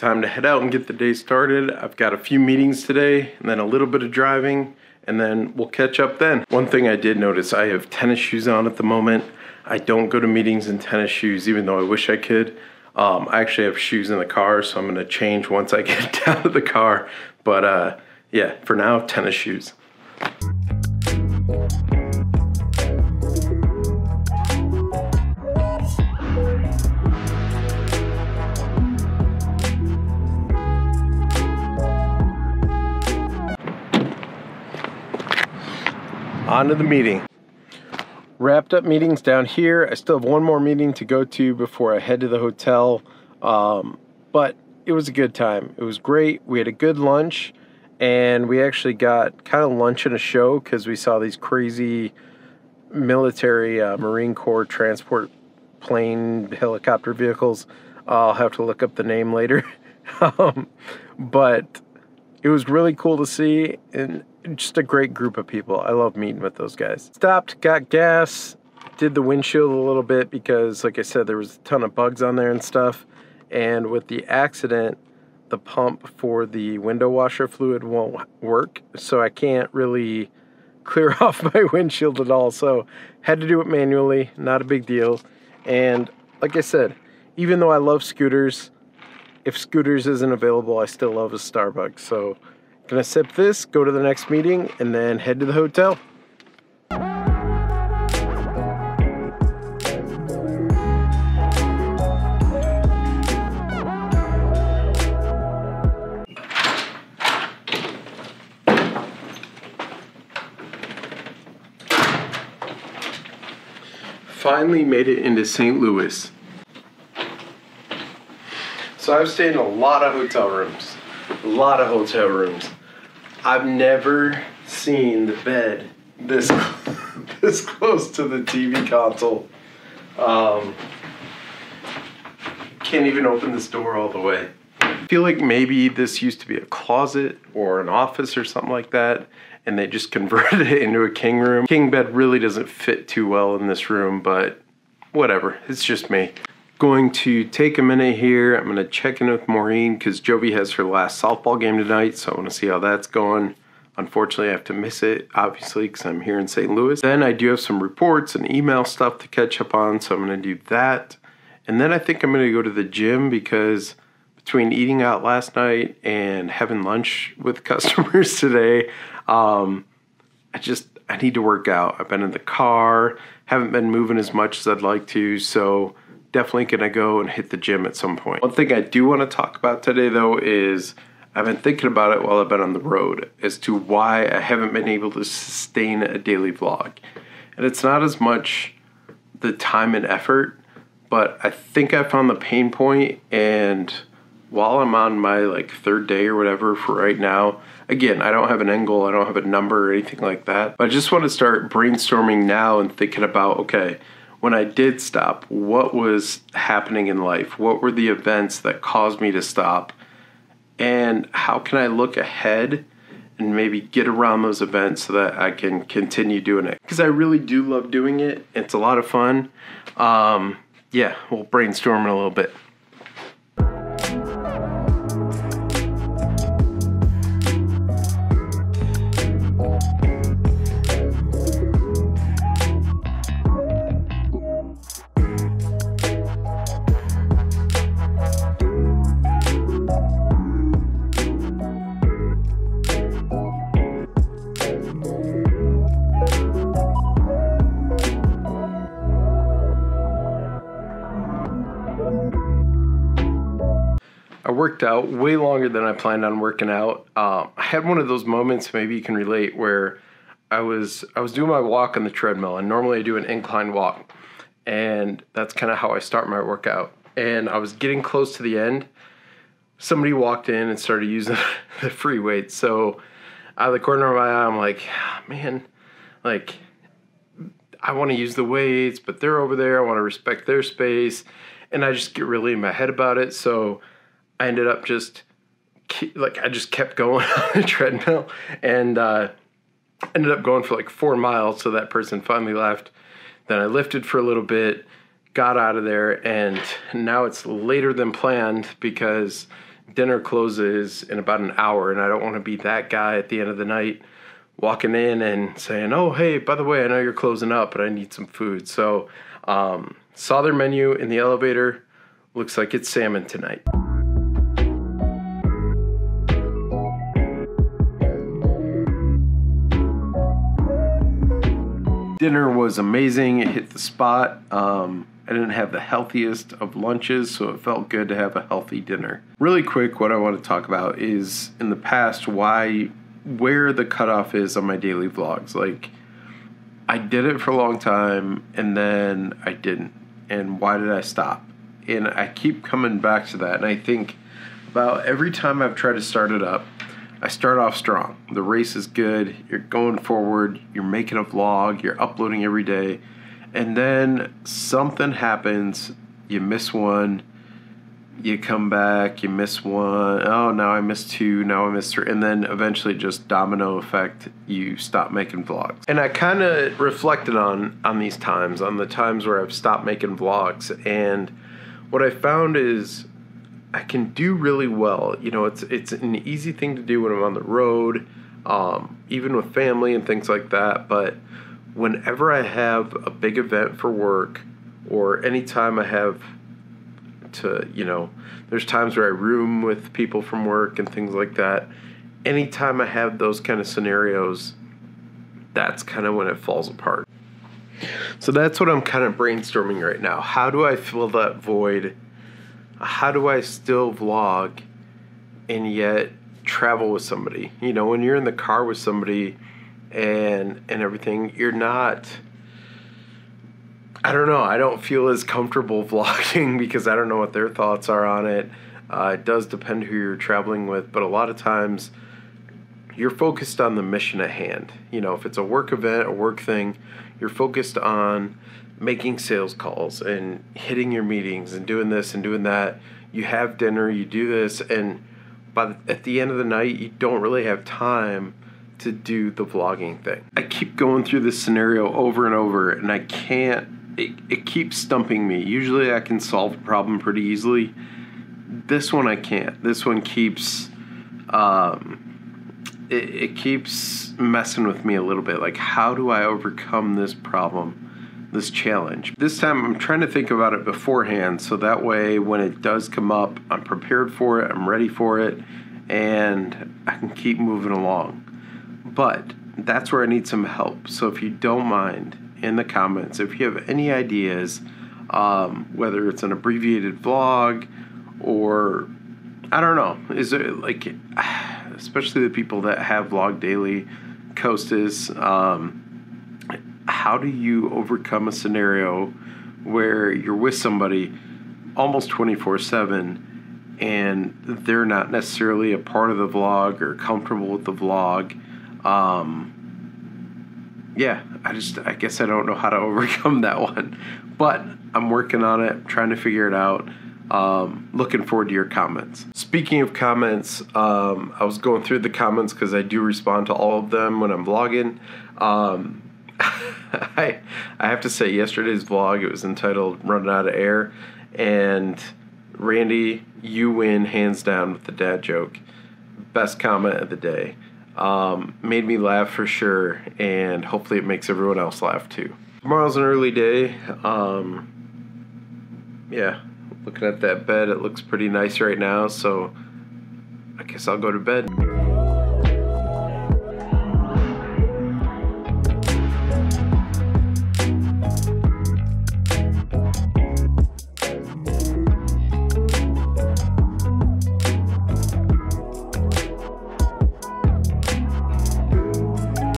time to head out and get the day started. I've got a few meetings today and then a little bit of driving, and then we'll catch up then. One thing I did notice, I have tennis shoes on at the moment. I don't go to meetings in tennis shoes, even though I wish I could. I actually have shoes in the car, so I'm gonna change once I get out of the car. But yeah, for now, tennis shoes. On to the meeting. Wrapped up meetings down here. I still have one more meeting to go to before I head to the hotel. But it was a good time. It was great. We had a good lunch, and we actually got kind of lunch and a show because we saw these crazy military Marine Corps transport plane helicopter vehicles. I'll have to look up the name later. But it was really cool to see, and just a great group of people. I love meeting with those guys. Stopped, got gas, did the windshield a little bit because, like I said, there was a ton of bugs on there and stuff. And with the accident, the pump for the window washer fluid won't work, so I can't really clear off my windshield at all. So had to do it manually, not a big deal. And like I said, even though I love scooters, if scooters isn't available, I still love a Starbucks. So gonna sip this, go to the next meeting, and then head to the hotel. Finally made it into St. Louis. So I've stayed in a lot of hotel rooms. I've never seen the bed this close to the TV console. Can't even open this door all the way. I feel like maybe this used to be a closet or an office or something like that, and they just converted it into a king room. King bed really doesn't fit too well in this room, but whatever, it's just me. Going to take a minute here. I'm going to check in with Maureen because Jovi has her last softball game tonight, so I want to see how that's going. Unfortunately, I have to miss it, obviously, because I'm here in St. Louis. Then I do have some reports and email stuff to catch up on, so I'm going to do that. And then I think I'm going to go to the gym because between eating out last night and having lunch with customers today, I need to work out. I've been in the car, haven't been moving as much as I'd like to, so definitely gonna go and hit the gym at some point. One thing I do want to talk about today though is I've been thinking about it while I've been on the road as to why I haven't been able to sustain a daily vlog. And it's not as much the time and effort, but I think I found the pain point, and while I'm on my third day or whatever for right now, again, I don't have an end goal, I don't have a number or anything like that, but I just want to start brainstorming now and thinking about, okay, when I did stop, what was happening in life? What were the events that caused me to stop? And how can I look ahead and maybe get around those events so that I can continue doing it? Because I really do love doing it. It's a lot of fun. Yeah, we'll brainstorm in a little bit. I worked out way longer than I planned on working out. I had one of those moments, maybe you can relate, where I was doing my walk on the treadmill, and normally I do an incline walk, and that's kind of how I start my workout. And I was getting close to the end. Somebody walked in and started using the free weights. So out of the corner of my eye, I'm like, man, I want to use the weights, but they're over there. I want to respect their space. And I just get really in my head about it. So I ended up I just kept going on the treadmill, and ended up going for 4 miles. So that person finally left. Then I lifted for a little bit, got out of there, and now it's later than planned because dinner closes in about an hour, and I don't want to be that guy at the end of the night walking in and saying, oh, hey, by the way, I know you're closing up, but I need some food. So saw their menu in the elevator. Looks like it's salmon tonight. Dinner was amazing. It hit the spot. I didn't have the healthiest of lunches, so it felt good to have a healthy dinner. Really quick, what I want to talk about is in the past, where the cutoff is on my daily vlogs. Like, I did it for a long time and then I didn't. And why did I stop? And I keep coming back to that. And I think about every time I've tried to start it up, I start off strong. The race is good. You're going forward. You're making a vlog. You're uploading every day. And then something happens. You miss one. You come back. You miss one. Oh, now I missed two. Now I missed three. And then eventually just domino effect. You stop making vlogs. And I kind of reflected on these times, on the times where I've stopped making vlogs. And what I found is I can do really well. You know, it's an easy thing to do when I'm on the road, even with family and things like that. But whenever I have a big event for work, or anytime I have to, you know, there's times where I room with people from work and things like that. Anytime I have those kind of scenarios, that's kind of when it falls apart. So that's what I'm kind of brainstorming right now. How do I fill that void? How do I still vlog and yet travel with somebody? You know, when you're in the car with somebody and everything, you're not, I don't know, I don't feel as comfortable vlogging because I don't know what their thoughts are on it. It does depend who you're traveling with, but a lot of times you're focused on the mission at hand. You know, if it's a work event, a work thing, you're focused on making sales calls and hitting your meetings and doing this and doing that. You have dinner, you do this, and at the end of the night, you don't really have time to do the vlogging thing. I keep going through this scenario over and over, and I can't, it keeps stumping me. Usually I can solve a problem pretty easily. This one I can't. This one keeps, it keeps messing with me a little bit. Like, how do I overcome this problem, this challenge? This time I'm trying to think about it beforehand, so that way when it does come up, I'm prepared for it, I'm ready for it, and I can keep moving along. But that's where I need some help. So if you don't mind, in the comments, if you have any ideas, whether it's an abbreviated vlog or, I don't know, is it like, especially the people that have vlog daily, Costas, how do you overcome a scenario where you're with somebody almost 24/7 and they're not necessarily a part of the vlog or comfortable with the vlog? Yeah, I guess I don't know how to overcome that one, but I'm working on it, trying to figure it out. Looking forward to your comments. Speaking of comments, I was going through the comments because I do respond to all of them when I'm vlogging. I have to say, yesterday's vlog, it was entitled Running Out of Air, and Randy, you win hands down with the dad joke. Best comment of the day. Made me laugh for sure, and hopefully it makes everyone else laugh too. Tomorrow's an early day. Yeah, looking at that bed, it looks pretty nice right now, so I guess I'll go to bed.